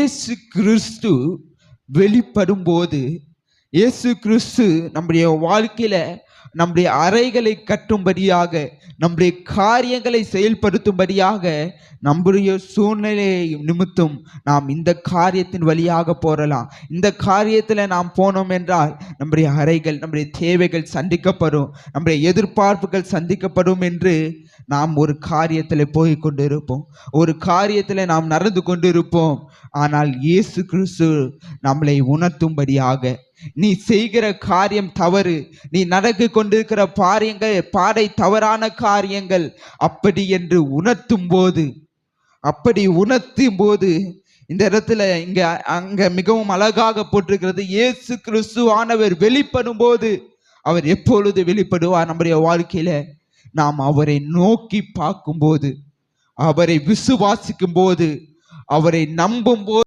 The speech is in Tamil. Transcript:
இயேசு கிறிஸ்து வெளிப்படும் போது, இயேசு கிறிஸ்து நம்முடைய வாழ்க்கையில நம்முடைய அறைகளை கட்டும்படியாக, நம்முடைய காரியங்களை செயல்படுத்தும்படியாக, நம்முடைய சூழ்நிலை நிமித்தம் நாம் இந்த காரியத்தின் வழியாக போறலாம். இந்த காரியத்தில் நாம் போனோம் என்றால் நம்முடைய அறைகள், நம்முடைய தேவைகள் சந்திக்கப்படும், நம்முடைய எதிர்பார்ப்புகள் சந்திக்கப்படும் என்று நாம் ஒரு காரியத்தில் போய் கொண்டிருப்போம், ஒரு காரியத்தில் நாம் நடந்து கொண்டிருப்போம். ஆனால் இயேசு கிறிஸ்து நம்மளை உணர்த்தும்படியாக, நீ செய்கிற காரியம் தவறு, நீ நடந்து கொண்டிருக்கிற பாடை தவறான காரியங்கள் அப்படி என்று உணர்த்தும் போது இந்த இடத்துல அங்க மிகவும் அழகாக போட்டிருக்கிறது. இயேசு கிறிஸ்துவானவர் வெளிப்படும் போது, அவர் எப்பொழுது வெளிப்படுவார் நம்முடைய வாழ்க்கையில? நாம் அவரை நோக்கி பார்க்கும் போது, அவரை விசுவாசிக்கும் போது, அவரை நம்பும் போது